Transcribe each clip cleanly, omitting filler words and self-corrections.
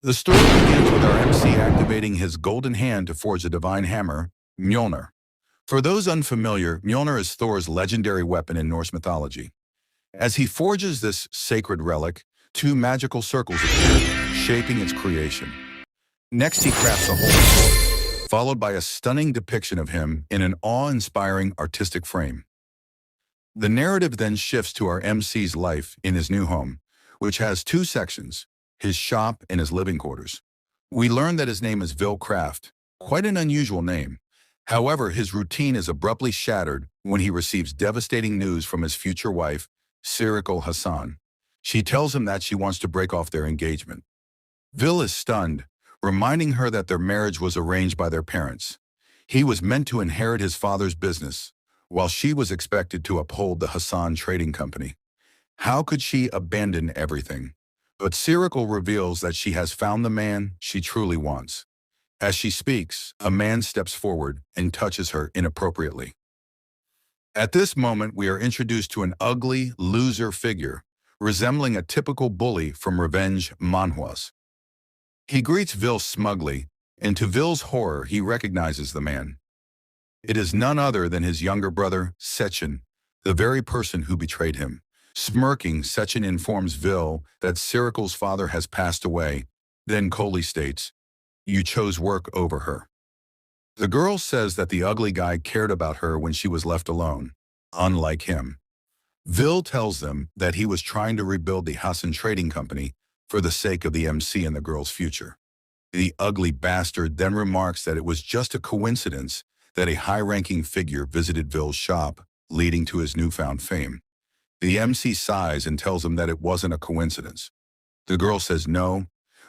The story begins with our MC activating his golden hand to forge a divine hammer, Mjolnir. For those unfamiliar, Mjolnir is Thor's legendary weapon in Norse mythology. As he forges this sacred relic, two magical circles appear, shaping its creation. Next, he crafts a holy sword, followed by a stunning depiction of him in an awe-inspiring artistic frame. The narrative then shifts to our MC's life in his new home, which has two sections, his shop and his living quarters. We learn that his name is Vil Craft, quite an unusual name. However, his routine is abruptly shattered when he receives devastating news from his future wife, Sirikal Hassan. She tells him that she wants to break off their engagement. Vil is stunned, reminding her that their marriage was arranged by their parents. He was meant to inherit his father's business, while she was expected to uphold the Hassan Trading Company. How could she abandon everything? But Sirikal reveals that she has found the man she truly wants. As she speaks, a man steps forward and touches her inappropriately. At this moment, we are introduced to an ugly, loser figure, resembling a typical bully from revenge manhwas. He greets Vil smugly, and to Vil's horror, he recognizes the man. It is none other than his younger brother, Sechin, the very person who betrayed him. Smirking, Sechin informs Vil that Sirikal's father has passed away. Then Koli states, "You chose work over her." The girl says that the ugly guy cared about her when she was left alone, unlike him. Vil tells them that he was trying to rebuild the Hassan Trading Company for the sake of the MC and the girl's future. The ugly bastard then remarks that it was just a coincidence that a high-ranking figure visited Vil's shop, leading to his newfound fame. The MC sighs and tells him that it wasn't a coincidence. The girl says no,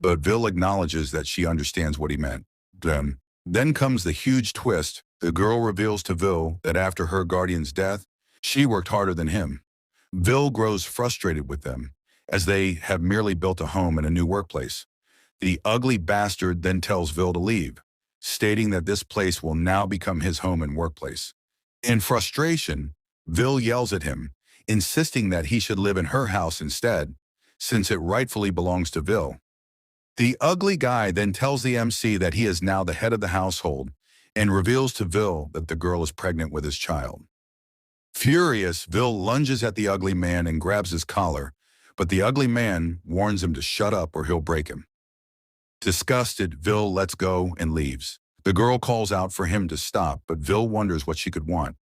but Vil acknowledges that she understands what he meant. Then comes the huge twist. The girl reveals to Vil that after her guardian's death, she worked harder than him. Vil grows frustrated with them, as they have merely built a home and a new workplace. The ugly bastard then tells Vil to leave, stating that this place will now become his home and workplace. In frustration, Vil yells at him, insisting that he should live in her house instead, since it rightfully belongs to Vil. The ugly guy then tells the MC that he is now the head of the household and reveals to Vil that the girl is pregnant with his child. Furious, Vil lunges at the ugly man and grabs his collar, but the ugly man warns him to shut up or he'll break him. Disgusted, Vil lets go and leaves. The girl calls out for him to stop, but Vil wonders what she could want.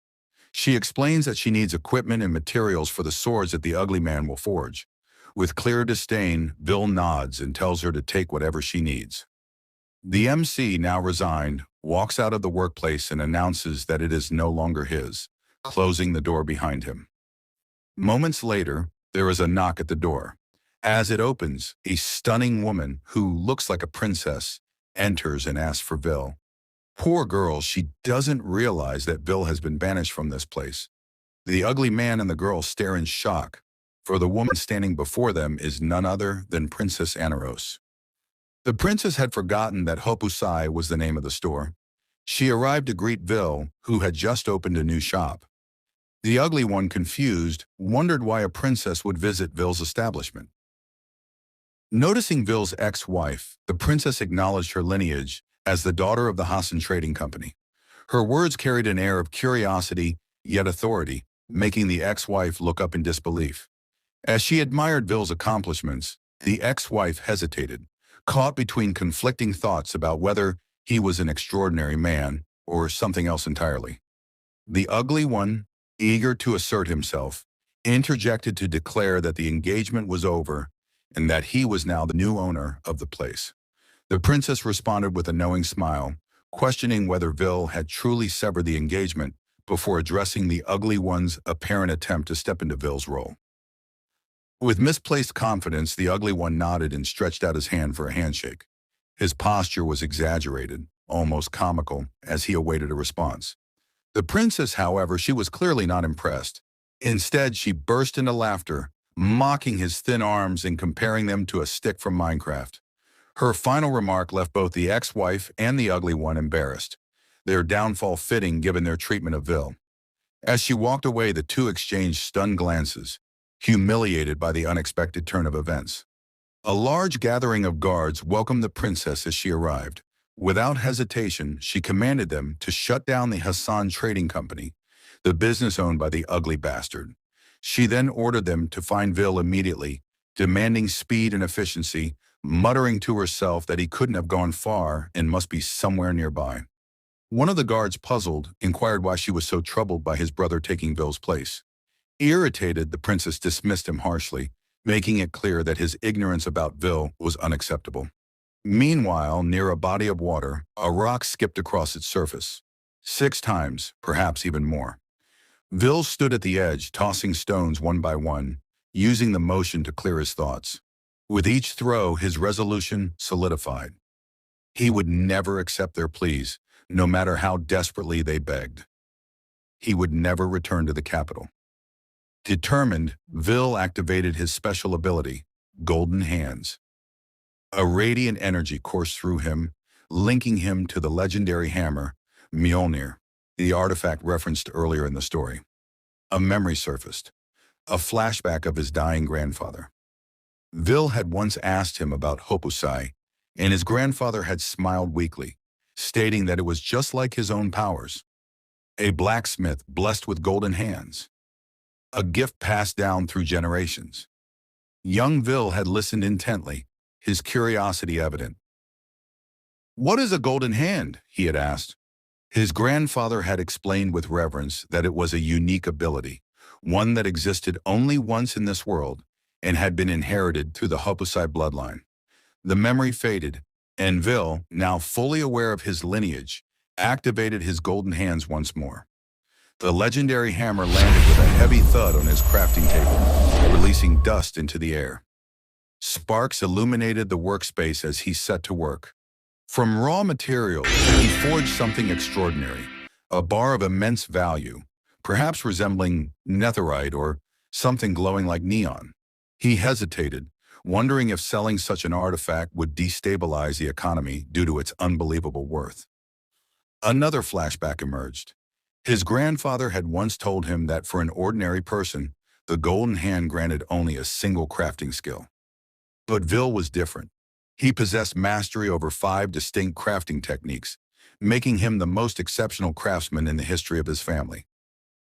She explains that she needs equipment and materials for the swords that the ugly man will forge. With clear disdain, Vil nods and tells her to take whatever she needs. The MC, now resigned, walks out of the workplace and announces that it is no longer his, closing the door behind him. Moments later, there is a knock at the door. As it opens, a stunning woman who looks like a princess enters and asks for Vil. Poor girl, she doesn't realize that Vil has been banished from this place. The ugly man and the girl stare in shock, for the woman standing before them is none other than Princess Anaros. The princess had forgotten that Hopusai was the name of the store. She arrived to greet Vil, who had just opened a new shop. The ugly one, confused, wondered why a princess would visit Vil's establishment. Noticing Vil's ex-wife, the princess acknowledged her lineage as the daughter of the Hassan Trading Company. Her words carried an air of curiosity, yet authority, making the ex-wife look up in disbelief. As she admired Vil's accomplishments, the ex-wife hesitated, caught between conflicting thoughts about whether he was an extraordinary man or something else entirely. The ugly one, eager to assert himself, interjected to declare that the engagement was over and that he was now the new owner of the place. The princess responded with a knowing smile, questioning whether Vil had truly severed the engagement before addressing the ugly one's apparent attempt to step into Vil's role. With misplaced confidence, the ugly one nodded and stretched out his hand for a handshake. His posture was exaggerated, almost comical, as he awaited a response. The princess, however, she was clearly not impressed. Instead, she burst into laughter, mocking his thin arms and comparing them to a stick from Minecraft. Her final remark left both the ex-wife and the ugly one embarrassed, their downfall fitting given their treatment of Vil. As she walked away, the two exchanged stunned glances, humiliated by the unexpected turn of events. A large gathering of guards welcomed the princess as she arrived. Without hesitation, she commanded them to shut down the Hassan Trading Company, the business owned by the ugly bastard. She then ordered them to find Vil immediately, demanding speed and efficiency, muttering to herself that he couldn't have gone far and must be somewhere nearby. One of the guards, puzzled, inquired why she was so troubled by his brother taking Vil's place. Irritated, the princess dismissed him harshly, making it clear that his ignorance about Vil was unacceptable. Meanwhile, near a body of water, a rock skipped across its surface. 6 times, perhaps even more. Vil stood at the edge, tossing stones one by one, using the motion to clear his thoughts. With each throw, his resolution solidified. He would never accept their pleas, no matter how desperately they begged. He would never return to the capital. Determined, Vil activated his special ability, Golden Hands. A radiant energy coursed through him, linking him to the legendary hammer, Mjolnir, the artifact referenced earlier in the story. A memory surfaced, a flashback of his dying grandfather. Vil had once asked him about Hokusai, and his grandfather had smiled weakly, stating that it was just like his own powers. A blacksmith blessed with golden hands. A gift passed down through generations. Young Vil had listened intently, his curiosity evident. "What is a golden hand?" he had asked. His grandfather had explained with reverence that it was a unique ability, one that existed only once in this world and had been inherited through the Hokusai bloodline. The memory faded, and Vil, now fully aware of his lineage, activated his golden hands once more. The legendary hammer landed with a heavy thud on his crafting table, releasing dust into the air. Sparks illuminated the workspace as he set to work. From raw materials, he forged something extraordinary, a bar of immense value, perhaps resembling netherite or something glowing like neon. He hesitated, wondering if selling such an artifact would destabilize the economy due to its unbelievable worth. Another flashback emerged. His grandfather had once told him that for an ordinary person, the golden hand granted only a single crafting skill. But Vil was different. He possessed mastery over 5 distinct crafting techniques, making him the most exceptional craftsman in the history of his family.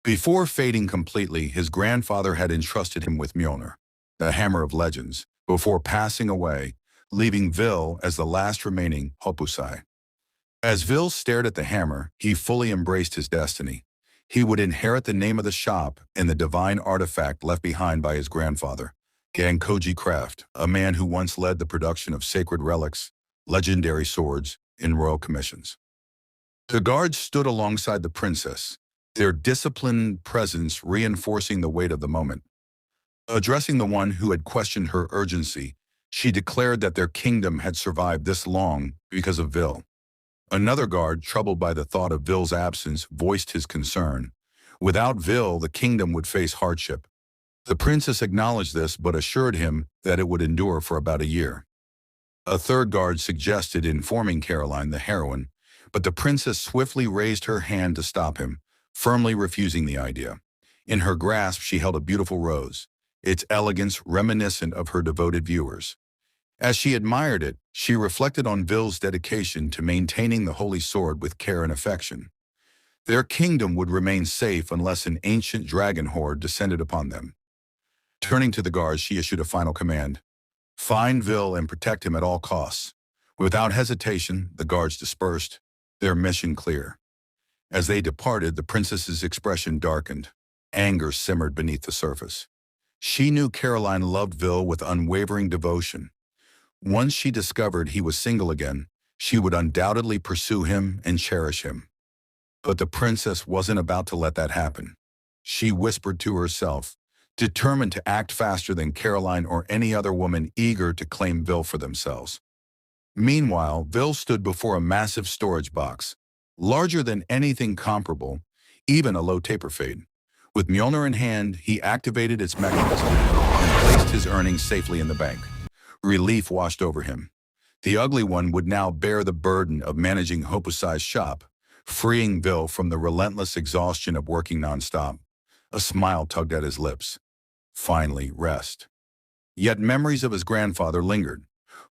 Before fading completely, his grandfather had entrusted him with Mjolnir, the hammer of legends, before passing away, leaving Vil as the last remaining Hokusai. As Vil stared at the hammer, he fully embraced his destiny. He would inherit the name of the shop and the divine artifact left behind by his grandfather, Gankoji Craft, a man who once led the production of sacred relics, legendary swords, and royal commissions. The guards stood alongside the princess, their disciplined presence reinforcing the weight of the moment. Addressing the one who had questioned her urgency, she declared that their kingdom had survived this long because of Vil. Another guard, troubled by the thought of Vil's absence, voiced his concern. Without Vil, the kingdom would face hardship. The princess acknowledged this but assured him that it would endure for about a year. A third guard suggested informing Caroline, the heroine, but the princess swiftly raised her hand to stop him, firmly refusing the idea. In her grasp, she held a beautiful rose, its elegance reminiscent of her devoted viewers. As she admired it, she reflected on Vil's dedication to maintaining the holy sword with care and affection. Their kingdom would remain safe unless an ancient dragon horde descended upon them. Turning to the guards, she issued a final command. "Find Vil and protect him at all costs." Without hesitation, the guards dispersed, their mission clear. As they departed, the princess's expression darkened. Anger simmered beneath the surface. She knew Caroline loved Vil with unwavering devotion. Once she discovered he was single again, she would undoubtedly pursue him and cherish him. But the princess wasn't about to let that happen. She whispered to herself, determined to act faster than Caroline or any other woman eager to claim Vil for themselves. Meanwhile, Vil stood before a massive storage box, larger than anything comparable, even a low taper fade. With Mjolnir in hand, he activated its mechanism and placed his earnings safely in the bank. Relief washed over him. The ugly one would now bear the burden of managing Hokusai's shop, freeing Vil from the relentless exhaustion of working nonstop. A smile tugged at his lips. Finally, rest. Yet memories of his grandfather lingered.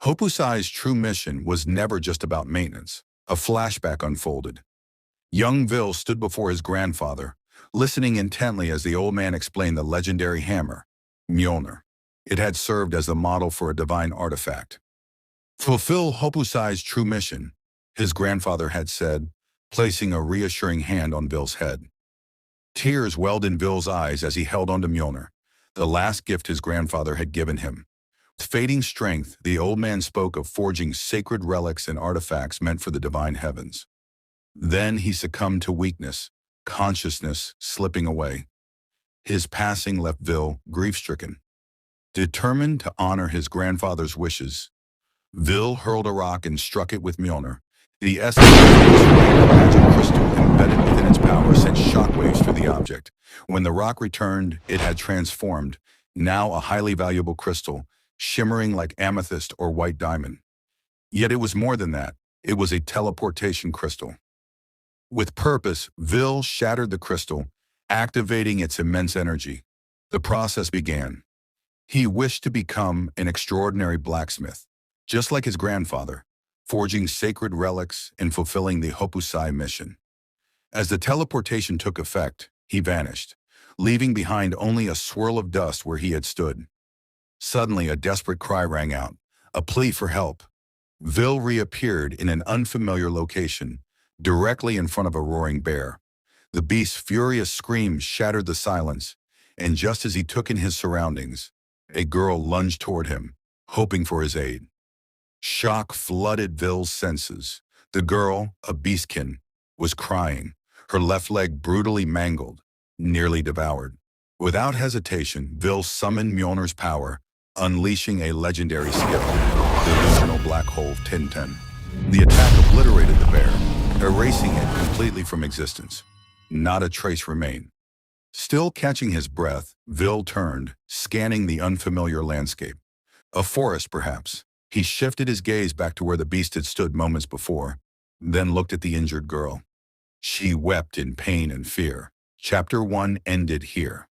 Hokusai's true mission was never just about maintenance. A flashback unfolded. Young Vil stood before his grandfather, listening intently as the old man explained the legendary hammer, Mjolnir. It had served as the model for a divine artifact. Fulfill Hokusai's true mission, his grandfather had said, placing a reassuring hand on Vil's head. Tears welled in Vil's eyes as he held onto Mjolnir, the last gift his grandfather had given him. With fading strength, the old man spoke of forging sacred relics and artifacts meant for the divine heavens. Then he succumbed to weakness, consciousness slipping away. His passing left Vil grief-stricken. Determined to honor his grandfather's wishes, Vil hurled a rock and struck it with Mjolnir. The essence of this magic crystal embedded within its power sent shockwaves through the object. When the rock returned, it had transformed, now a highly valuable crystal, shimmering like amethyst or white diamond. Yet it was more than that. It was a teleportation crystal. With purpose, Vil shattered the crystal, activating its immense energy. The process began. He wished to become an extraordinary blacksmith, just like his grandfather, forging sacred relics and fulfilling the Hokusai mission. As the teleportation took effect, he vanished, leaving behind only a swirl of dust where he had stood. Suddenly, a desperate cry rang out, a plea for help. Vil reappeared in an unfamiliar location, directly in front of a roaring bear. The beast's furious screams shattered the silence, and just as he took in his surroundings, a girl lunged toward him, hoping for his aid. Shock flooded Vil's senses. The girl, a beastkin, was crying, her left leg brutally mangled, nearly devoured. Without hesitation, Vil summoned Mjolnir's power, unleashing a legendary skill, the illusional black hole Tinten. The attack obliterated the bear, erasing it completely from existence. Not a trace remained. Still catching his breath, Vil turned, scanning the unfamiliar landscape. A forest, perhaps. He shifted his gaze back to where the beast had stood moments before, then looked at the injured girl. She wept in pain and fear. Chapter 1 ended here.